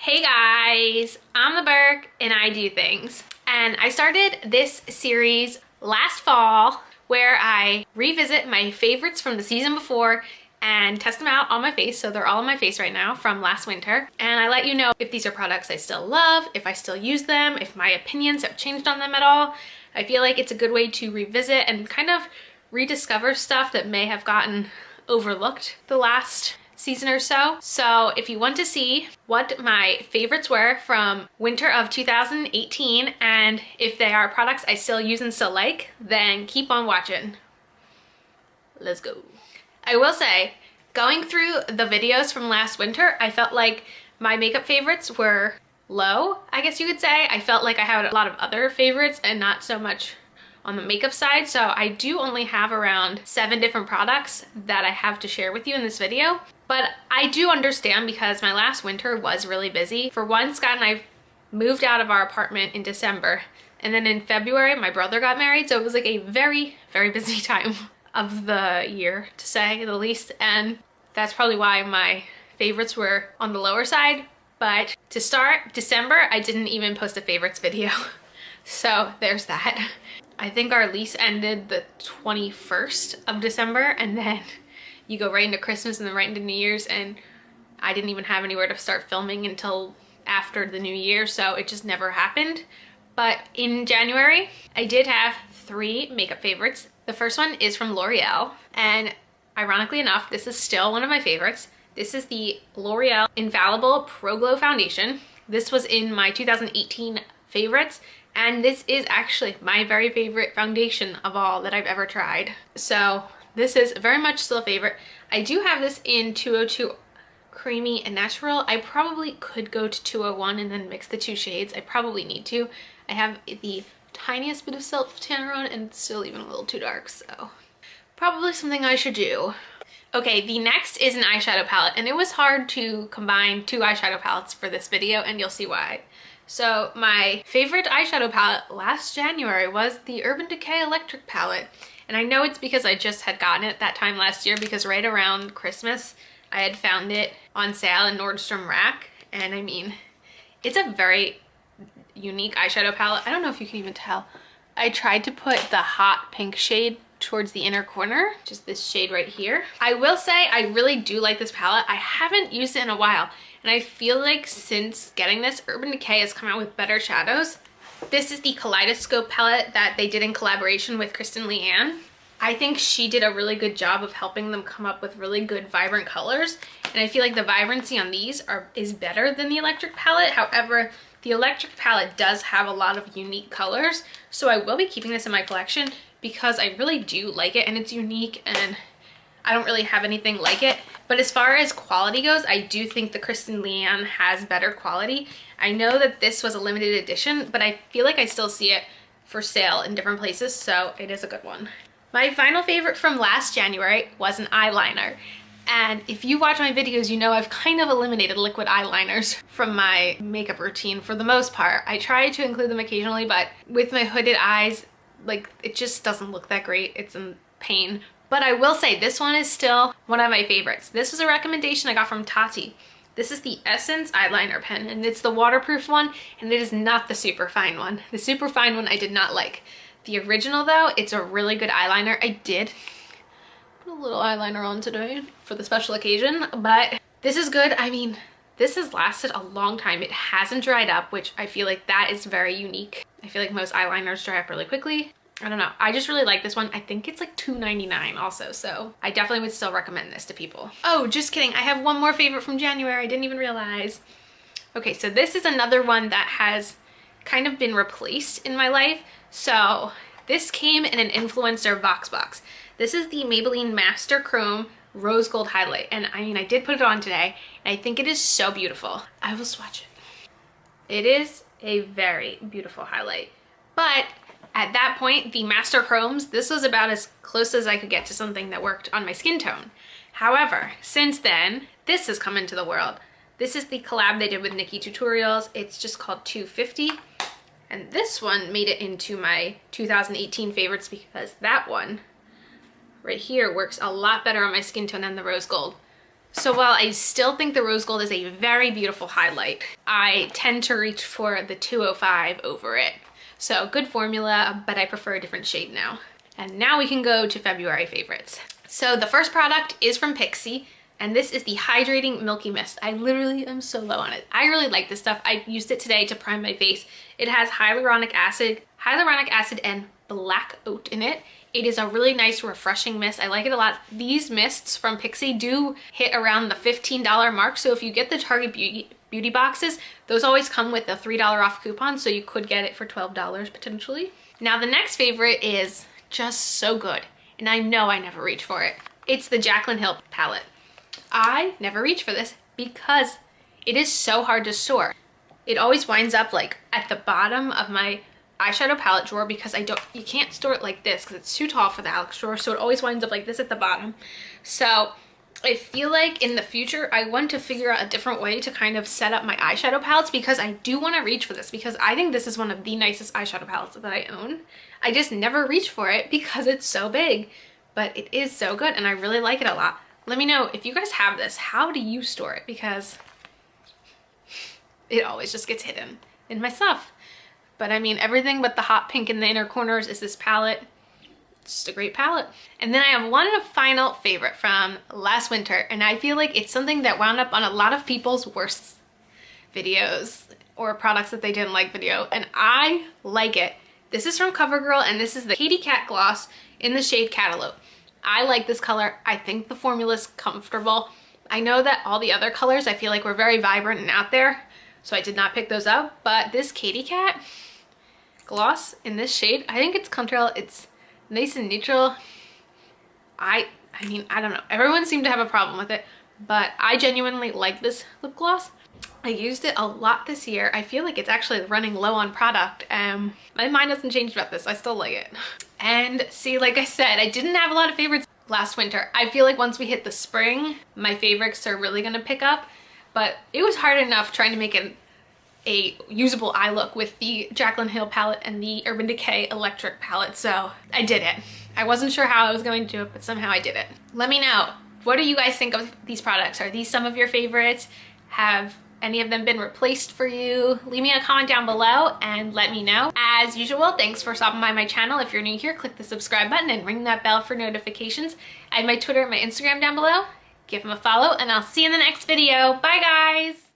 Hey guys, I'm the Burke and I do things. And I started this series last fall where I revisit my favorites from the season before and test them out on my face. So they're all on my face right now from last winter. And I let you know if these are products I still love, if I still use them, if my opinions have changed on them at all. I feel like it's a good way to revisit and kind of rediscover stuff that may have gotten overlooked the last season or so. So if you want to see what my favorites were from winter of 2018 and if they are products I still use and still like, then keep on watching. Let's go. I will say, going through the videos from last winter, I felt like my makeup favorites were low, I guess you could say. I felt like I had a lot of other favorites and not so much on the makeup side. So I do only have around 7 different products that I have to share with you in this video. But I do understand because my last winter was really busy. For one, Scott and I moved out of our apartment in December. And then in February, my brother got married. So it was like a very, very busy time of the year, to say the least. And that's probably why my favorites were on the lower side. But to start December, I didn't even post a favorites video. So there's that. I think our lease ended the 21st of December, and then you go right into Christmas and then right into New Year's, and I didn't even have anywhere to start filming until after the new year, so it just never happened. But in January, I did have 3 makeup favorites. The first one is from L'Oreal, and ironically enough, this is still one of my favorites. This is the L'Oreal Infallible Pro Glow Foundation. This was in my 2018 favorites, and this is actually my very favorite foundation of all that I've ever tried. So this is very much still a favorite. I do have this in 202 Creamy and Natural. I probably could go to 201 and then mix the 2 shades. I probably need to. I have the tiniest bit of self-tanner on and it's still even a little too dark, so probably something I should do. Okay, the next is an eyeshadow palette, and it was hard to combine 2 eyeshadow palettes for this video, and you'll see why. So my favorite eyeshadow palette last January was the Urban Decay Electric palette. And I know it's because I just had gotten it that time last year, because right around Christmas, I had found it on sale in Nordstrom Rack. And I mean, it's a very unique eyeshadow palette. I don't know if you can even tell. I tried to put the hot pink shade towards the inner corner, just this shade right here. I will say I really do like this palette. I haven't used it in a while, and I feel like since getting this, Urban Decay has come out with better shadows. This is the Kaleidoscope palette that they did in collaboration with Kristen Leanne. I think she did a really good job of helping them come up with really good vibrant colors, and I feel like the vibrancy on these is better than the electric palette. However, the electric palette does have a lot of unique colors, so I will be keeping this in my collection because I really do like it, and it's unique, and I don't really have anything like it. But as far as quality goes, I do think the Kristen Leanne has better quality. I know that this was a limited edition, but I feel like I still see it for sale in different places, so it is a good one. My final favorite from last January was an eyeliner. And if you watch my videos, you know I've kind of eliminated liquid eyeliners from my makeup routine for the most part. I try to include them occasionally, but with my hooded eyes, like, it just doesn't look that great. It's in pain. But I will say this one is still one of my favorites. This was a recommendation I got from Tati. This is the Essence eyeliner pen, and it's the waterproof one, and it is not the super fine one. The super fine one I did not like. The original though, it's a really good eyeliner. I did put a little eyeliner on today for the special occasion, but this is good. I mean, this has lasted a long time. It hasn't dried up, which I feel like that is very unique. I feel like most eyeliners dry up really quickly. I don't know. I just really like this one. I think it's like $2.99 also, so I definitely would still recommend this to people. Oh, just kidding. I have one more favorite from January. I didn't even realize. Okay, so this is another one that has kind of been replaced in my life. So this came in an influencer Vox box. This is the Maybelline Master Chrome Rose Gold Highlight, and I mean, I did put it on today, and I think it is so beautiful. I will swatch it. It is a very beautiful highlight, but at that point, the Master Chromes, this was about as close as I could get to something that worked on my skin tone. However, since then, this has come into the world. This is the collab they did with Nikki Tutorials. It's just called 250. And this one made it into my 2018 favorites because that one right here works a lot better on my skin tone than the rose gold. So while I still think the rose gold is a very beautiful highlight, I tend to reach for the 205 over it. So good formula, but I prefer a different shade now. And now we can go to February favorites. So the first product is from Pixi, and this is the Hydrating Milky Mist. I literally am so low on it. I really like this stuff. I used it today to prime my face. It has hyaluronic acid and black oat in it. It is a really nice, refreshing mist. I like it a lot. These mists from Pixi do hit around the $15 mark. So if you get the Target beauty boxes, those always come with a $3 off coupon. So you could get it for $12 potentially. Now the next favorite is just so good. And I know I never reach for it. It's the Jaclyn Hill palette. I never reach for this because it is so hard to store. It always winds up like at the bottom of my eyeshadow palette drawer because you can't store it like this because it's too tall for the Alex drawer, so it always winds up like this at the bottom. So I feel like in the future I want to figure out a different way to kind of set up my eyeshadow palettes because I do want to reach for this because I think this is one of the nicest eyeshadow palettes that I own. I just never reach for it because it's so big, but it is so good and I really like it a lot. Let me know if you guys have this, how do you store it? Because it always just gets hidden in my stuff. But I mean, everything but the hot pink in the inner corners is this palette. It's just a great palette. And then I have one final favorite from last winter, and I feel like it's something that wound up on a lot of people's worst videos or products that they didn't like video, and I like it. This is from CoverGirl, and this is the Katy Kat Gloss in the shade Cantaloupe. I like this color. I think the formula is comfortable. I know that all the other colors I feel like were very vibrant and out there, so I did not pick those up, but this Katy Kat gloss in this shade, I think it's comfortable. It's nice and neutral. I mean, I don't know. Everyone seemed to have a problem with it, but I genuinely like this lip gloss. I used it a lot this year. I feel like it's actually running low on product. My mind hasn't changed about this. I still like it. And see, like I said, I didn't have a lot of favorites last winter. I feel like once we hit the spring, my favorites are really gonna pick up, but it was hard enough trying to make a usable eye look with the Jaclyn Hill palette and the Urban Decay Electric palette, so I did it. I wasn't sure how I was going to do it, but somehow I did it. Let me know, what do you guys think of these products? Are these some of your favorites? Have any of them been replaced for you? Leave me a comment down below and let me know. As usual, thanks for stopping by my channel. If you're new here, click the subscribe button and ring that bell for notifications. I have my Twitter and my Instagram down below. Give them a follow, and I'll see you in the next video. Bye, guys!